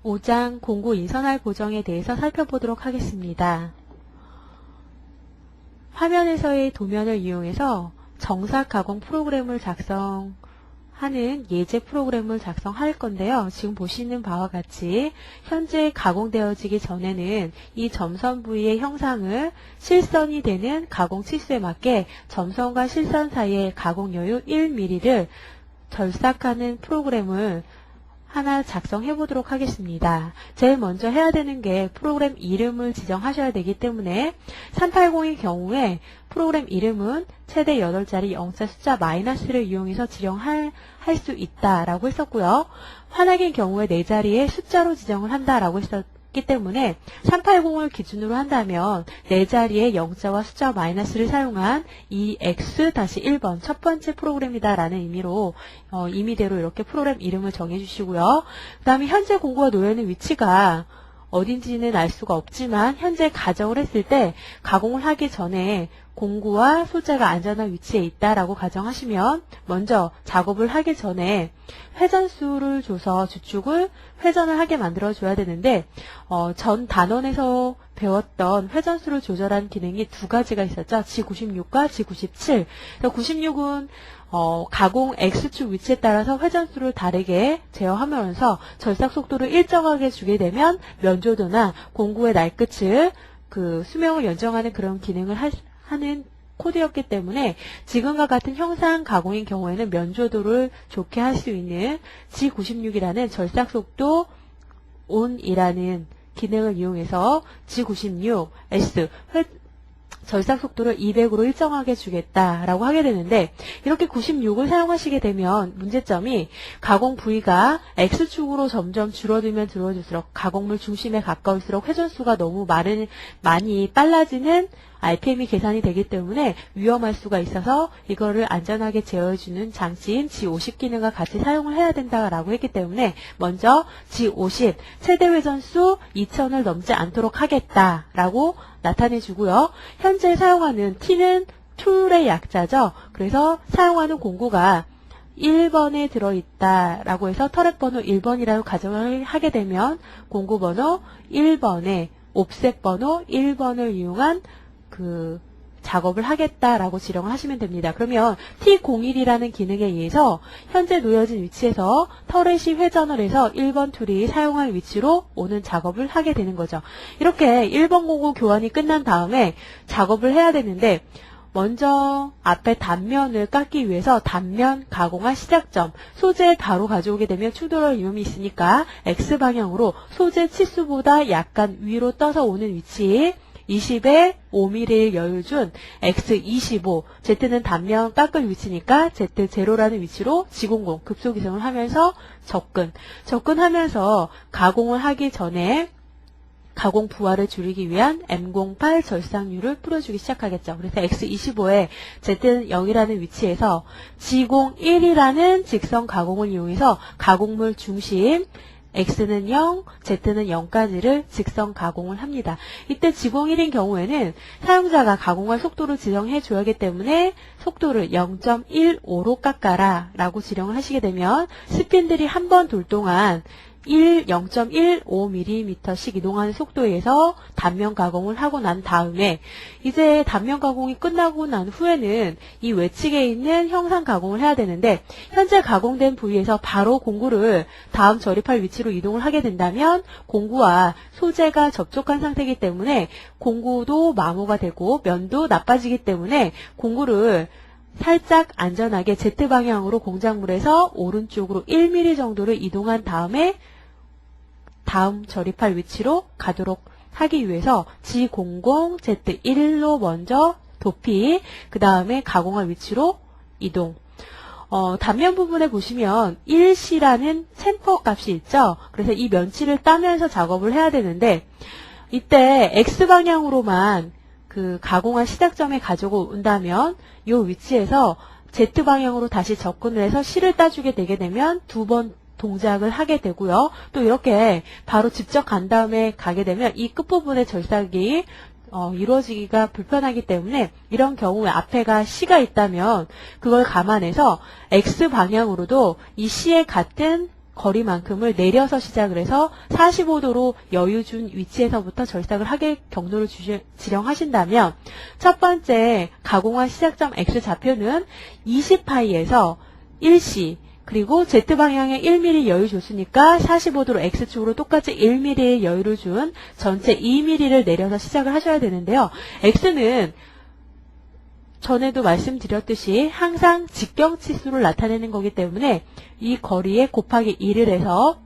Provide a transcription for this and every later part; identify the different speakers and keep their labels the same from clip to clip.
Speaker 1: 5장 공구 인선할 보정에 대해서 살펴보도록 하겠습니다. 화면에서의 도면을 이용해서 정삭 가공 프로그램을 작성하는 예제 프로그램을 작성할 건데요. 지금 보시는 바와 같이 현재 가공되어지기 전에는 이 점선 부위의 형상을 실선이 되는 가공 치수에 맞게 점선과 실선 사이의 가공 여유 1mm를 절삭하는 프로그램을 하나 작성해 보도록 하겠습니다. 제일 먼저 해야 되는 게 프로그램 이름을 지정하셔야 되기 때문에 380의 경우에 프로그램 이름은 최대 8자리 0자 숫자 마이너스를 이용해서 지정할 수 있다라고 했었고요. 환악의 경우에 4자리의 숫자로 지정을 한다라고 했었기 때문에 380을 기준으로 한다면 4자리의 0자와 숫자 마이너스를 사용한 이 x-1번 첫 번째 프로그램이다 라는 의미로 임의대로 이렇게 프로그램 이름을 정해 주시고요. 그 다음에 현재 공구가 놓여있는 위치가 어딘지는 알 수가 없지만 현재 가정을 했을 때 가공을 하기 전에 공구와 소재가 안전한 위치에 있다라고 가정하시면 먼저 작업을 하기 전에 회전수를 줘서 주축을 회전을 하게 만들어줘야 되는데 전 단원에서 배웠던 회전수를 조절하는 기능이 두 가지가 있었죠. G96과 G97. 96은 가공 X축 위치에 따라서 회전수를 다르게 제어하면서 절삭 속도를 일정하게 주게 되면 면조도나 공구의 날끝을 수명을 연정하는 그런 기능을 하는 코드였기 때문에 지금과 같은 형상 가공인 경우에는 면조도를 좋게 할 수 있는 G96이라는 절삭 속도 ON이라는 기능을 이용해서 G96S 절삭 속도를 200으로 일정하게 주겠다라고 하게 되는데 이렇게 96을 사용하시게 되면 문제점이 가공 부위가 X축으로 점점 줄어들면 줄어들수록 가공물 중심에 가까울수록 회전수가 너무 많이 빨라지는 RPM이 계산이 되기 때문에 위험할 수가 있어서 이거를 안전하게 제어해주는 장치인 G50 기능과 같이 사용을 해야 된다라고 했기 때문에 먼저 G50 최대 회전수 2000을 넘지 않도록 하겠다라고 나타내주고요. 현재 사용하는 T는 툴의 약자죠. 그래서 사용하는 공구가 1번에 들어있다라고 해서 터렛 번호 1번이라고 가정을 하게 되면 공구 번호 1번에 옵셋 번호 1번을 이용한 작업을 하겠다라고 지령을 하시면 됩니다. 그러면 T01이라는 기능에 의해서 현재 놓여진 위치에서 터렛이 회전을 해서 1번 툴이 사용할 위치로 오는 작업을 하게 되는 거죠. 이렇게 1번 공구 교환이 끝난 다음에 작업을 해야 되는데 먼저 앞에 단면을 깎기 위해서 단면 가공할 시작점, 소재 바로 가져오게 되면 충돌할 위험이 있으니까 X방향으로 소재 치수보다 약간 위로 떠서 오는 위치 20에 5mm의 여유를 준 X25, Z는 단면 깎을 위치니까 Z0라는 위치로 G00 급속 이동을 하면서 접근하면서 가공을 하기 전에 가공 부하를 줄이기 위한 M08 절삭률을 풀어주기 시작하겠죠. 그래서 X25에 Z는 0이라는 위치에서 G01이라는 직선 가공을 이용해서 가공물 중심 X는 0, Z는 0까지를 직선 가공을 합니다. 이때 G01인 경우에는 사용자가 가공할 속도를 지정해 줘야 하기 때문에 속도를 0.15로 깎아라 라고 지령을 하시게 되면 스핀들이 한 번 돌 동안 0.15mm씩 이동하는 속도에서 단면 가공을 하고 난 다음에 이제 단면 가공이 끝나고 난 후에는 이 외측에 있는 형상 가공을 해야 되는데 현재 가공된 부위에서 바로 공구를 다음 절입할 위치로 이동을 하게 된다면 공구와 소재가 접촉한 상태이기 때문에 공구도 마모가 되고 면도 나빠지기 때문에 공구를 살짝 안전하게 Z방향으로 공작물에서 오른쪽으로 1mm 정도를 이동한 다음에 다음 절입할 위치로 가도록 하기 위해서 G00, Z1로 먼저 도피, 그 다음에 가공할 위치로 이동. 단면 부분에 보시면 1C라는 챔퍼 값이 있죠. 그래서 이 면치를 따면서 작업을 해야 되는데 이때 X방향으로만 가공한 시작점에 가지고 온다면 이 위치에서 Z방향으로 다시 접근을 해서 C를 따주게 되게 되면 두 번 동작을 하게 되고요. 또 이렇게 바로 직접 간 다음에 가게 되면 이 끝부분의 절삭이 이루어지기가 불편하기 때문에 이런 경우에 앞에가 C가 있다면 그걸 감안해서 X방향으로도 이 C에 같은 거리만큼을 내려서 시작을 해서 45도로 여유 준 위치에서부터 절삭을 하게 경로를 지령하신다면 첫 번째 가공한 시작점 X 좌표는 20파이에서 1C 그리고 Z방향에 1mm 여유 줬으니까 45도로 X축으로 똑같이 1mm의 여유를 준 전체 2mm를 내려서 시작을 하셔야 되는데요. X는 전에도 말씀드렸듯이 항상 직경치수를 나타내는 거기 때문에 이 거리에 곱하기 2를 해서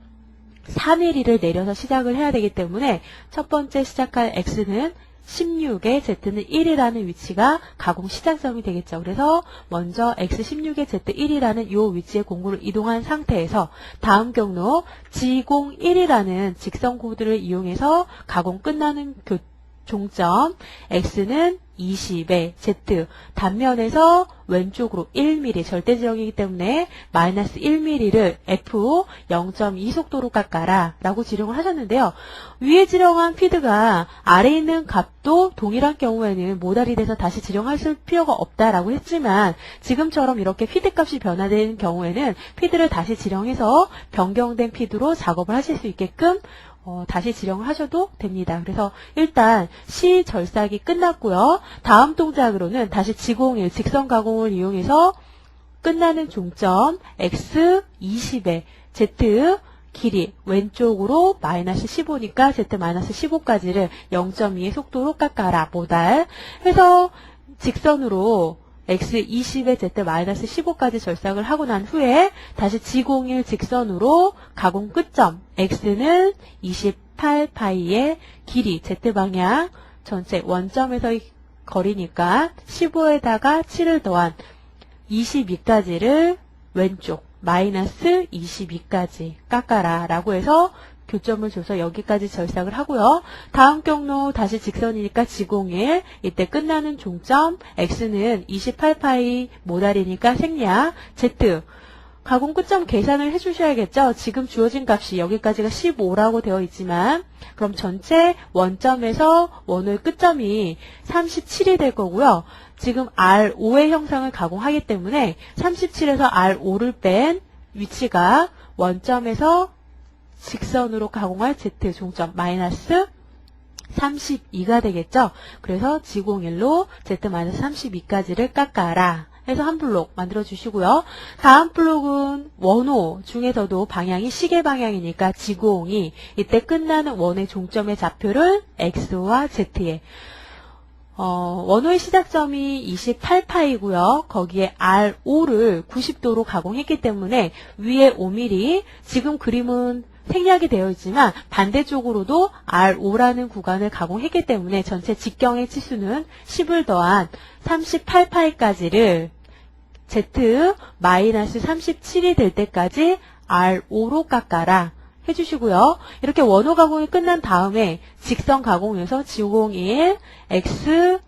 Speaker 1: 4mm를 내려서 시작을 해야 되기 때문에 첫 번째 시작할 X는 16에 Z는 1이라는 위치가 가공 시작점이 되겠죠. 그래서 먼저 X16에 Z1이라는 이 위치에 공구를 이동한 상태에서 다음 경로 G01이라는 직선 코드를 이용해서 가공 끝나는 종점 X는 20에 Z 단면에서 왼쪽으로 1mm 절대지형이기 때문에 마이너스 1mm를 F 0.2 속도로 깎아라 라고 지령을 하셨는데요. 위에 지령한 피드가 아래에 있는 값도 동일한 경우에는 모달이 돼서 다시 지령하실 필요가 없다라고 했지만 지금처럼 이렇게 피드 값이 변화되는 경우에는 피드를 다시 지령해서 변경된 피드로 작업을 하실 수 있게끔 다시 지령을 하셔도 됩니다. 그래서 일단 C 절삭이 끝났고요. 다음 동작으로는 다시 G01 직선 가공을 이용해서 끝나는 종점 X 20에 Z 길이 왼쪽으로 마이너스 15니까 Z 마이너스 15까지를 0.2의 속도로 깎아라. 모달 해서 직선으로 X20에 Z-15까지 절삭을 하고 난 후에 다시 G01 직선으로 가공 끝점 X는 28파이의 길이 Z방향 전체 원점에서의 거리니까 15에다가 7을 더한 22까지를 왼쪽 마이너스 22까지 깎아라 라고 해서 교점을 줘서 여기까지 절삭을 하고요. 다음 경로 다시 직선이니까 G01 이때 끝나는 종점 X는 28파이 모달이니까 생략 Z 가공 끝점 계산을 해주셔야겠죠. 지금 주어진 값이 여기까지가 15라고 되어 있지만 그럼 전체 원점에서 원의 끝점이 37이 될 거고요. 지금 R5의 형상을 가공하기 때문에 37에서 R5를 뺀 위치가 원점에서 직선으로 가공할 Z 종점 마이너스 32가 되겠죠. 그래서 G01로 Z-32까지를 깎아라 해서 한 블록 만들어 주시고요. 다음 블록은 원호 중에서도 방향이 시계 방향이니까 G02 이때 끝나는 원의 종점의 좌표를 X와 Z에 원호의 시작점이 28파이고요. 거기에 R5를 90도로 가공했기 때문에 위에 5mm 지금 그림은 생략이 되어 있지만 반대쪽으로도 R5라는 구간을 가공했기 때문에 전체 직경의 치수는 10을 더한 38파이까지를 Z-37이 될 때까지 R5로 깎아라 해주시고요. 이렇게 원호 가공이 끝난 다음에 직선 가공에서 G01 X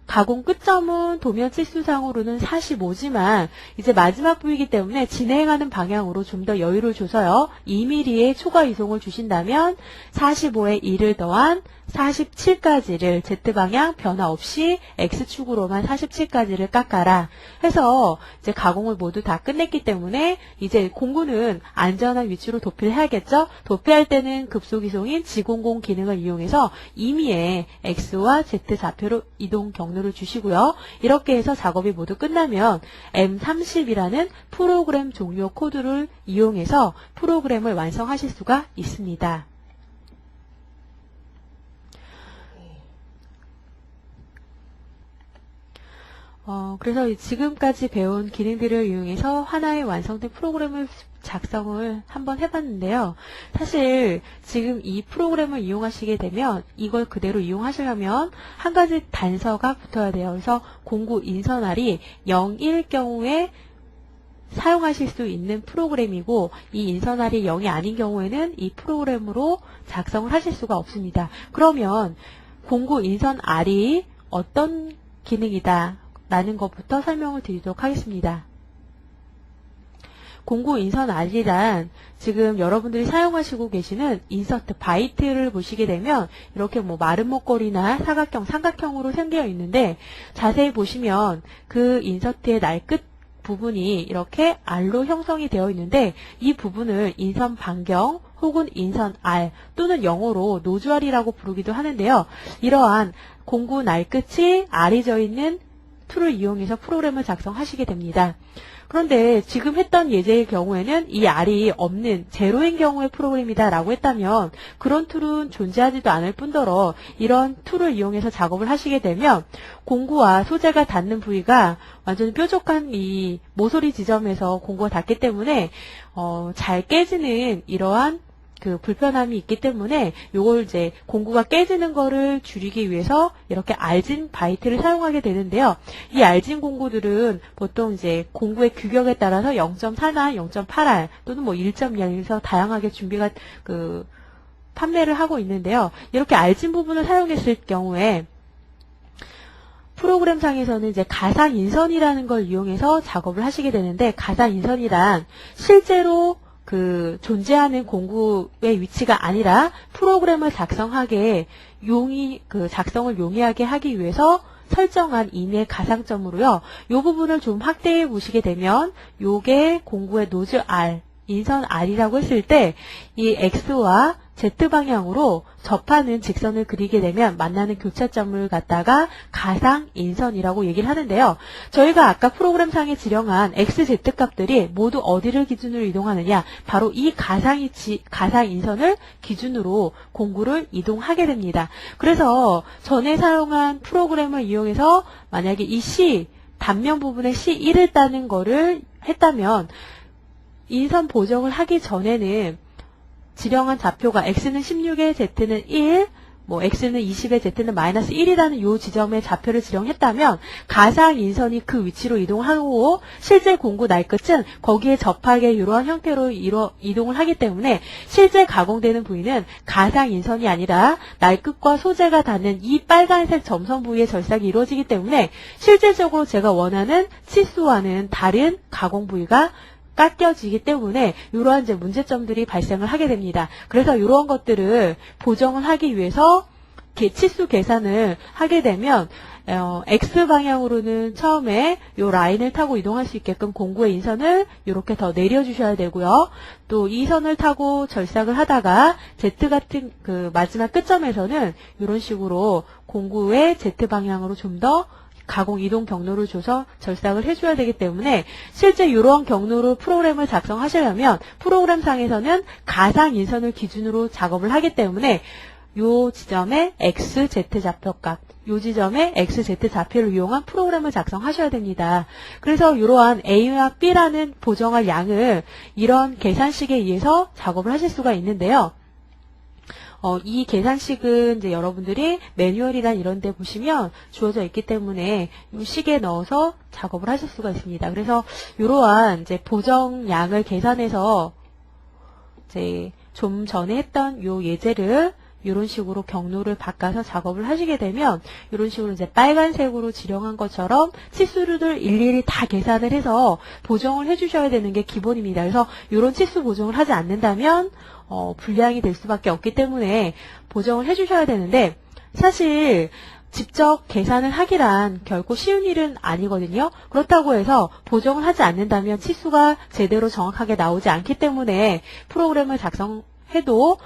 Speaker 1: 가공 끝점은 도면 치수상으로는 45지만 이제 마지막 부위이기 때문에 진행하는 방향으로 좀 더 여유를 줘서요. 2mm의 초과 이송을 주신다면 45에 2를 더한 47까지를 Z방향 변화 없이 X축으로만 47까지를 깎아라 해서 이제 가공을 모두 다 끝냈기 때문에 이제 공구는 안전한 위치로 도피를 해야겠죠. 도피할 때는 급속이송인 G00 기능을 이용해서 임의의 X와 Z 좌표로 이동 경로를 주시고요. 이렇게 해서 작업이 모두 끝나면 M30이라는 프로그램 종료 코드를 이용해서 프로그램을 완성하실 수가 있습니다. 그래서 지금까지 배운 기능들을 이용해서 하나의 완성된 프로그램을 작성을 한번 해봤는데요. 사실 지금 이 프로그램을 이용하시게 되면 이걸 그대로 이용하시려면 한 가지 단서가 붙어야 돼요. 그래서 공구 인서날이 0일 경우에 사용하실 수 있는 프로그램이고 이 인서날이 0이 아닌 경우에는 이 프로그램으로 작성을 하실 수가 없습니다. 그러면 공구 인선 R이 어떤 기능이다 라는 것부터 설명을 드리도록 하겠습니다. 공구 인선 R이란 지금 여러분들이 사용하시고 계시는 인서트 바이트를 보시게 되면 이렇게 뭐 마른 목걸이나 사각형, 삼각형으로 생겨 있는데 자세히 보시면 그 인서트의 날 끝 부분이 이렇게 R로 형성이 되어 있는데 이 부분을 인선 반경 혹은 인선 R 또는 영어로 노즈 R이라고 부르기도 하는데요. 이러한 공구 날 끝이 R이 져 있는 툴을 이용해서 프로그램을 작성하시게 됩니다. 그런데 지금 했던 예제의 경우에는 이 R이 없는 제로인 경우의 프로그램이다 라고 했다면 그런 툴은 존재하지도 않을 뿐더러 이런 툴을 이용해서 작업을 하시게 되면 공구와 소재가 닿는 부위가 완전히 뾰족한 이 모서리 지점에서 공구가 닿기 때문에 잘 깨지는 이러한 그 불편함이 있기 때문에 요걸 이제 공구가 깨지는 거를 줄이기 위해서 이렇게 알진 바이트를 사용하게 되는데요. 이 알진 공구들은 보통 이제 공구의 규격에 따라서 0.4나 0.8R 또는 뭐 1.0에서 다양하게 준비가 판매를 하고 있는데요. 이렇게 알진 부분을 사용했을 경우에 프로그램상에서는 이제 가상 인선이라는 걸 이용해서 작업을 하시게 되는데 가상 인선이란 실제로 존재하는 공구의 위치가 아니라 프로그램을 작성하게 작성을 용이하게 하기 위해서 설정한 인의 가상점으로요. 이 부분을 좀 확대해 보시게 되면 요게 공구의 노즈 R, 인선 R이라고 했을 때 이 X와 Z 방향으로 접하는 직선을 그리게 되면 만나는 교차점을 갖다가 가상 인선이라고 얘기를 하는데요. 저희가 아까 프로그램상에 지령한 X, Z 값들이 모두 어디를 기준으로 이동하느냐? 바로 이 가상 인선을 기준으로 공구를 이동하게 됩니다. 그래서 전에 사용한 프로그램을 이용해서 만약에 이 C, 단면 부분에 C1을 따는 거를 했다면 인선 보정을 하기 전에는 지령한 좌표가 X는 16에 Z는 1, X는 20에 Z는 마이너스 1이라는 요 지점의 좌표를 지령했다면 가상 인선이 그 위치로 이동하고 실제 공구 날끝은 거기에 접하게 이러한 형태로 이동을 하기 때문에 실제 가공되는 부위는 가상 인선이 아니라 날끝과 소재가 닿는 이 빨간색 점선 부위의 절삭이 이루어지기 때문에 실제적으로 제가 원하는 치수와는 다른 가공 부위가 깎여지기 때문에 이러한 이제 문제점들이 발생을 하게 됩니다. 그래서 이러한 것들을 보정을 하기 위해서 치수 계산을 하게 되면 X 방향으로는 처음에 이 라인을 타고 이동할 수 있게끔 공구의 인선을 이렇게 더 내려주셔야 되고요. 또 이 선을 타고 절삭을 하다가 Z 같은 마지막 끝점에서는 이런 식으로 공구의 Z 방향으로 좀 더 가공 이동 경로를 줘서 절삭을 해줘야 되기 때문에 실제 이러한 경로로 프로그램을 작성하시려면 프로그램상에서는 가상 인선을 기준으로 작업을 하기 때문에 요 지점에 X, Z 좌표값, 요 지점에 X, Z 좌표를 이용한 프로그램을 작성하셔야 됩니다. 그래서 이러한 A와 B라는 보정할 양을 이런 계산식에 의해서 작업을 하실 수가 있는데요. 이 계산식은 이제 여러분들이 매뉴얼이란 이런 데 보시면 주어져 있기 때문에 이 식에 넣어서 작업을 하실 수가 있습니다. 그래서 이러한 이제 보정량을 계산해서 이제 좀 전에 했던 요 예제를 이런 식으로 경로를 바꿔서 작업을 하시게 되면 이런 식으로 이제 빨간색으로 지령한 것처럼 치수를 일일이 다 계산을 해서 보정을 해주셔야 되는 게 기본입니다. 그래서 이런 치수 보정을 하지 않는다면 불량이 될 수밖에 없기 때문에 보정을 해주셔야 되는데 사실 직접 계산을 하기란 결코 쉬운 일은 아니거든요. 그렇다고 해서 보정을 하지 않는다면 치수가 제대로 정확하게 나오지 않기 때문에 프로그램을 작성해도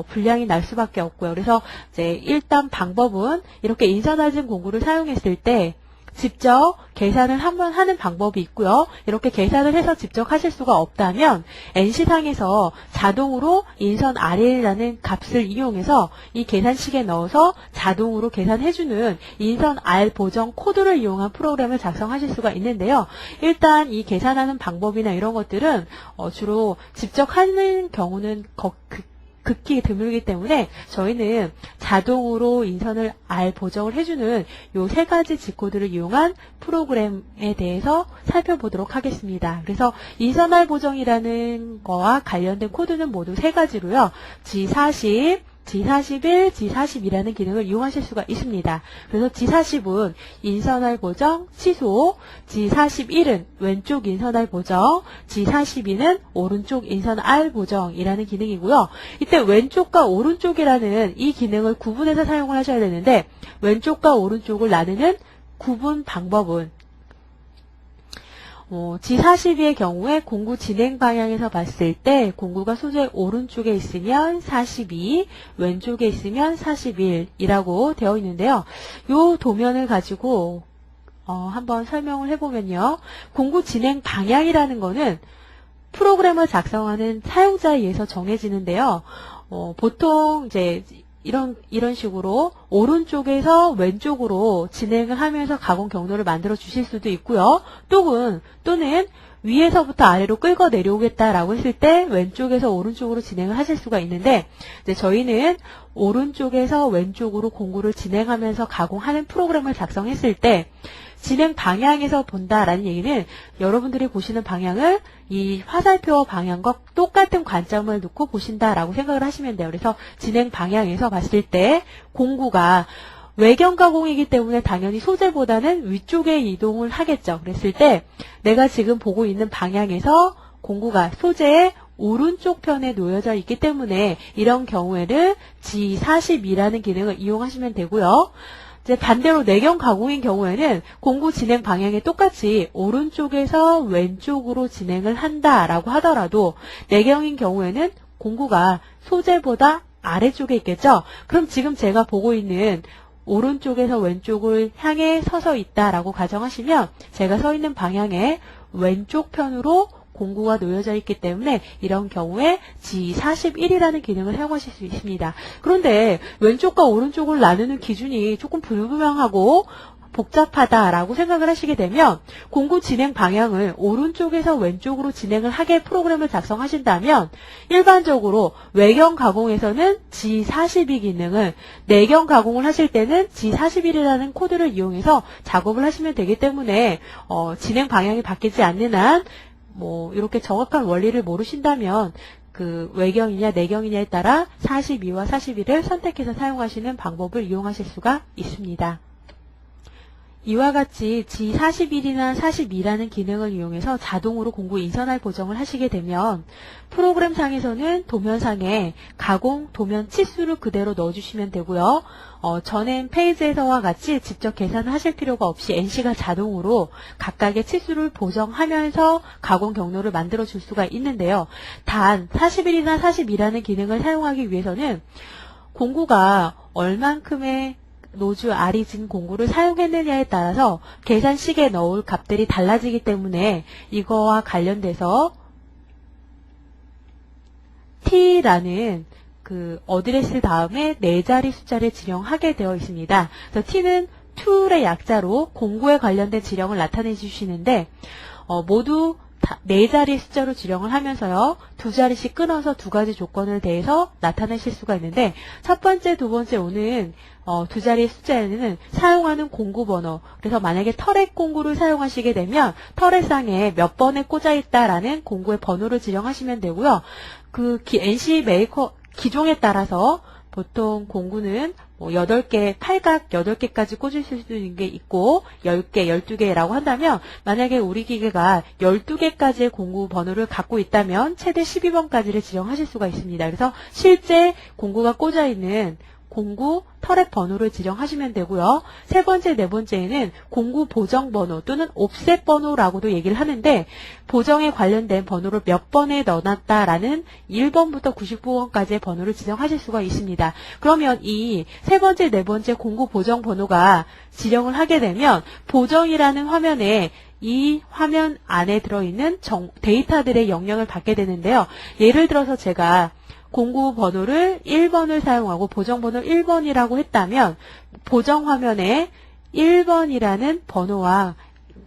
Speaker 1: 불량이 날 수밖에 없고요. 그래서 이제 일단 방법은 이렇게 인선알진 공구를 사용했을 때 직접 계산을 한번 하는 방법이 있고요. 이렇게 계산을 해서 직접 하실 수가 없다면 NC상에서 자동으로 인선 R이라는 값을 이용해서 이 계산식에 넣어서 자동으로 계산해주는 인선 R 보정 코드를 이용한 프로그램을 작성하실 수가 있는데요. 일단 이 계산하는 방법이나 이런 것들은 주로 직접 하는 경우는 극히 드물기 때문에 저희는 자동으로 인선을 R 보정을 해주는 요 세 가지 G코드를 이용한 프로그램에 대해서 살펴보도록 하겠습니다. 그래서 인선 R 보정이라는 거와 관련된 코드는 모두 세 가지로요. G40, G41, G42라는 기능을 이용하실 수가 있습니다. 그래서 G40은 인선알 보정, 취소, G41은 왼쪽 인선알 보정, G42는 오른쪽 인선알 보정이라는 기능이고요. 이때 왼쪽과 오른쪽이라는 이 기능을 구분해서 사용을 하셔야 되는데 왼쪽과 오른쪽을 나누는 구분 방법은 G42의 경우에 공구 진행 방향에서 봤을 때 공구가 소재 오른쪽에 있으면 42, 왼쪽에 있으면 41이라고 되어 있는데요. 이 도면을 가지고 한번 설명을 해보면요. 공구 진행 방향이라는 거는 프로그램을 작성하는 사용자에 의해서 정해지는데요. 보통 이제 이런 식으로 오른쪽에서 왼쪽으로 진행을 하면서 가공 경로를 만들어 주실 수도 있고요. 또는 위에서부터 아래로 끌고 내려오겠다라고 했을 때 왼쪽에서 오른쪽으로 진행을 하실 수가 있는데, 이제 저희는 오른쪽에서 왼쪽으로 공구를 진행하면서 가공하는 프로그램을 작성했을 때 진행 방향에서 본다라는 얘기는 여러분들이 보시는 방향을 이 화살표 방향과 똑같은 관점을 놓고 보신다라고 생각을 하시면 돼요. 그래서 진행 방향에서 봤을 때 공구가 외경 가공이기 때문에 당연히 소재보다는 위쪽에 이동을 하겠죠. 그랬을 때 내가 지금 보고 있는 방향에서 공구가 소재의 오른쪽 편에 놓여져 있기 때문에 이런 경우에는 G42라는 기능을 이용하시면 되고요. 이제 반대로 내경 가공인 경우에는 공구 진행 방향이 똑같이 오른쪽에서 왼쪽으로 진행을 한다라고 하더라도 내경인 경우에는 공구가 소재보다 아래쪽에 있겠죠. 그럼 지금 제가 보고 있는 오른쪽에서 왼쪽을 향해 서서 있다라고 가정하시면 제가 서 있는 방향의 왼쪽 편으로 공구가 놓여져 있기 때문에 이런 경우에 G41이라는 기능을 사용하실 수 있습니다. 그런데 왼쪽과 오른쪽을 나누는 기준이 조금 불분명하고 복잡하다라고 생각을 하시게 되면 공구 진행 방향을 오른쪽에서 왼쪽으로 진행을 하게 프로그램을 작성하신다면 일반적으로 외경 가공에서는 G42 기능을, 내경 가공을 하실 때는 G41이라는 코드를 이용해서 작업을 하시면 되기 때문에 진행 방향이 바뀌지 않는 한 이렇게 정확한 원리를 모르신다면 그 외경이냐 내경이냐에 따라 42와 41을 선택해서 사용하시는 방법을 이용하실 수가 있습니다. 이와 같이 G41이나 42라는 기능을 이용해서 자동으로 공구 인선할 보정을 하시게 되면 프로그램 상에서는 도면상에 가공 도면 치수를 그대로 넣어주시면 되고요. 전엔 페이지에서와 같이 직접 계산을 하실 필요가 없이 NC가 자동으로 각각의 치수를 보정하면서 가공 경로를 만들어 줄 수가 있는데요. 단 41이나 42라는 기능을 사용하기 위해서는 공구가 얼만큼의 노즈 아리진 공구를 사용했느냐에 따라서 계산식에 넣을 값들이 달라지기 때문에 이거와 관련돼서 T라는 그 어드레스 다음에 4자리 숫자를 지령하게 되어 있습니다. 그래서 T는 툴의 약자로 공구에 관련된 지령을 나타내 주시는데 모두 4자리 숫자로 지령을 하면서요. 2자리씩 끊어서 2가지 조건을 대해서 나타내실 수가 있는데 첫 번째, 두 번째 오는 2자리 숫자에는 사용하는 공구 번호, 그래서 만약에 터렛 공구를 사용하시게 되면 터렛상에 몇 번에 꽂아 있다라는 공구의 번호를 지령하시면 되고요. 그 NC 메이커 기종에 따라서 보통 공구는 8개, 팔각 8개까지 꽂을 수 있는 게 있고 10개, 12개라고 한다면 만약에 우리 기계가 12개까지의 공구 번호를 갖고 있다면 최대 12번까지를 지정하실 수가 있습니다. 그래서 실제 공구가 꽂아 있는 공구 터렛 번호를 지정하시면 되고요. 세 번째, 네 번째에는 공구 보정 번호 또는 옵셋 번호라고도 얘기를 하는데 보정에 관련된 번호를 몇 번에 넣어놨다라는 1번부터 99번까지의 번호를 지정하실 수가 있습니다. 그러면 이 세 번째, 네 번째 공구 보정 번호가 지정을 하게 되면 보정이라는 화면에 이 화면 안에 들어있는 데이터들의 영향을 받게 되는데요. 예를 들어서 제가 공구 번호를 1번을 사용하고 보정 번호 1번이라고 했다면 보정 화면에 1번이라는 번호와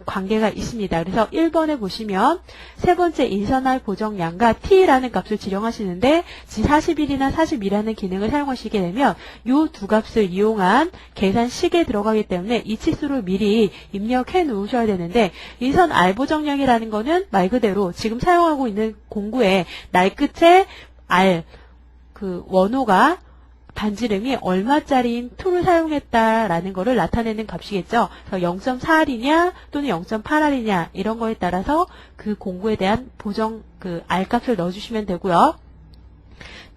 Speaker 1: 관계가 있습니다. 그래서 1번에 보시면 세 번째 인선할 보정량과 T라는 값을 지정하시는데 G41이나 42라는 기능을 사용하시게 되면 이 두 값을 이용한 계산식에 들어가기 때문에 이 치수를 미리 입력해 놓으셔야 되는데 인선 R 보정량이라는 거는 말 그대로 지금 사용하고 있는 공구의 날 끝에 R 그 원호가 반지름이 얼마짜리인 툴을 사용했다라는 거를 나타내는 값이겠죠. 그래서 0.4R이냐 또는 0.8R이냐 이런 거에 따라서 그 공구에 대한 보정 그 R 값을 넣어주시면 되고요.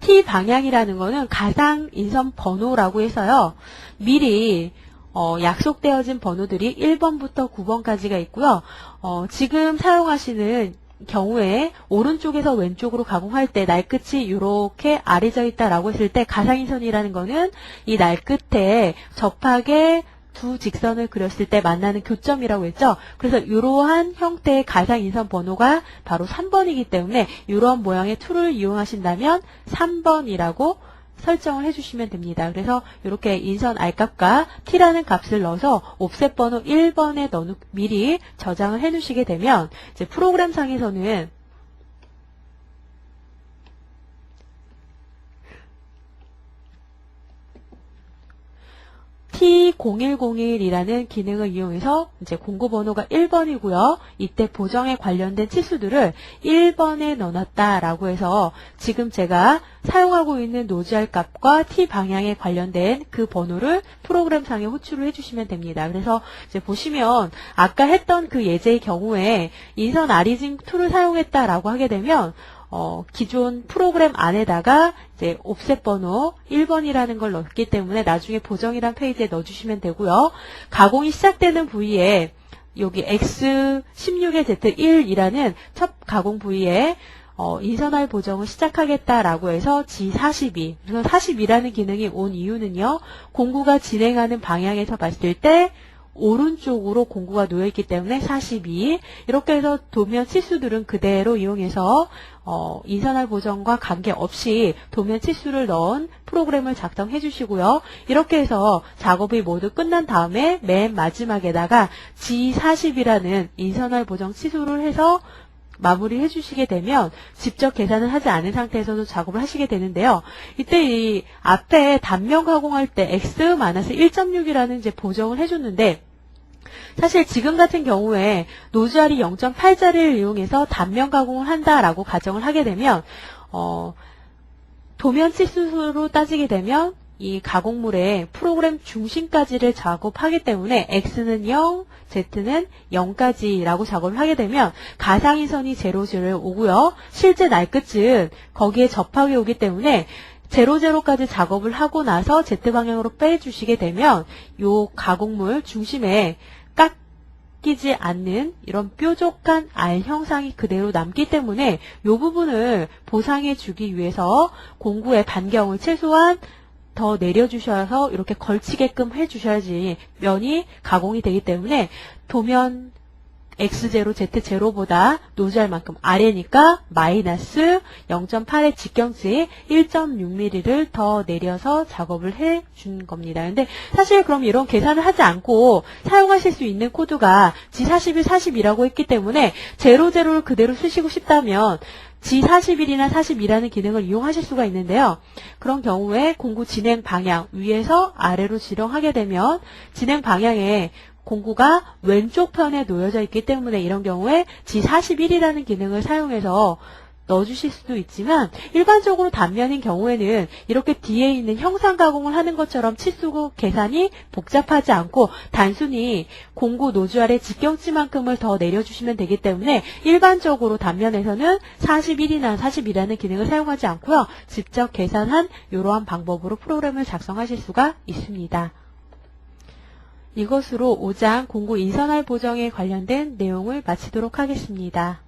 Speaker 1: T 방향이라는 거는 가상 인선 번호라고 해서요. 미리 약속되어진 번호들이 1번부터 9번까지가 있고요. 지금 사용하시는 경우에 오른쪽에서 왼쪽으로 가공할 때 날끝이 이렇게 아래져 있다라고 했을 때 가상인선이라는 거는 이 날끝에 접하게 두 직선을 그렸을 때 만나는 교점이라고 했죠. 그래서 이러한 형태의 가상인선 번호가 바로 3번이기 때문에 이러한 모양의 툴을 이용하신다면 3번이라고 설정을 해주시면 됩니다. 그래서 이렇게 인선 R값과 T라는 값을 넣어서 옵셋 번호 1번에 미리 저장을 해놓으시게 되면 이제 프로그램상에서는 T0101이라는 기능을 이용해서 이제 공구번호가 1번이고요. 이때 보정에 관련된 치수들을 1번에 넣어놨다라고 해서 지금 제가 사용하고 있는 노즈알 값과 T 방향에 관련된 그 번호를 프로그램상에 호출을 해주시면 됩니다. 그래서 이제 보시면 아까 했던 그 예제의 경우에 인선 아리징 툴을 사용했다라고 하게 되면 기존 프로그램 안에다가 이제 옵셋 번호 1번이라는 걸 넣기 때문에 나중에 보정이란 페이지에 넣어주시면 되고요. 가공이 시작되는 부위에 여기 X16의 Z1이라는 첫 가공 부위에 인선알 보정을 시작하겠다라고 해서 G42. 그래서 42라는 기능이 온 이유는요. 공구가 진행하는 방향에서 봤을 때 오른쪽으로 공구가 놓여있기 때문에 42. 이렇게 해서 도면 치수들은 그대로 이용해서 인선알 보정과 관계없이 도면 치수를 넣은 프로그램을 작성해 주시고요. 이렇게 해서 작업이 모두 끝난 다음에 맨 마지막에다가 G40이라는 인선알 보정 치수를 해서 마무리 해주시게 되면 직접 계산을 하지 않은 상태에서도 작업을 하시게 되는데요. 이때 이 앞에 단면 가공할 때 X-1.6이라는 이제 보정을 해줬는데 사실 지금 같은 경우에 노즈알이 0.8짜리를 이용해서 단면 가공을 한다라고 가정을 하게 되면 도면 치수로 따지게 되면 이 가공물의 프로그램 중심까지를 작업하기 때문에 X는 0, Z는 0까지라고 작업을 하게 되면 가상인선이 0,0를 오고요. 실제 날끝은 거기에 접하게 오기 때문에 0,0까지 작업을 하고 나서 Z방향으로 빼주시게 되면 이 가공물 중심에 깎이지 않는 이런 뾰족한 R 형상이 그대로 남기 때문에 이 부분을 보상해 주기 위해서 공구의 반경을 최소한 더 내려주셔서 이렇게 걸치게끔 해주셔야지 면이 가공이 되기 때문에 도면 X0, Z0보다 노즈알만큼 아래니까 마이너스 0.8의 직경치 1.6mm를 더 내려서 작업을 해준 겁니다. 근데 사실 그럼 이런 계산을 하지 않고 사용하실 수 있는 코드가 G41, 42라고 했기 때문에 00를 그대로 쓰시고 싶다면 G41이나 42라는 기능을 이용하실 수가 있는데요. 그런 경우에 공구 진행 방향 위에서 아래로 지령하게 되면 진행 방향에 공구가 왼쪽 편에 놓여져 있기 때문에 이런 경우에 G41이라는 기능을 사용해서 넣어주실 수도 있지만 일반적으로 단면인 경우에는 이렇게 뒤에 있는 형상 가공을 하는 것처럼 치수 계산이 복잡하지 않고 단순히 공구 노즈알의 직경치만큼을 더 내려주시면 되기 때문에 일반적으로 단면에서는 41이나 42라는 기능을 사용하지 않고요. 직접 계산한 이러한 방법으로 프로그램을 작성하실 수가 있습니다. 이것으로 5장 공구 인선알 보정에 관련된 내용을 마치도록 하겠습니다.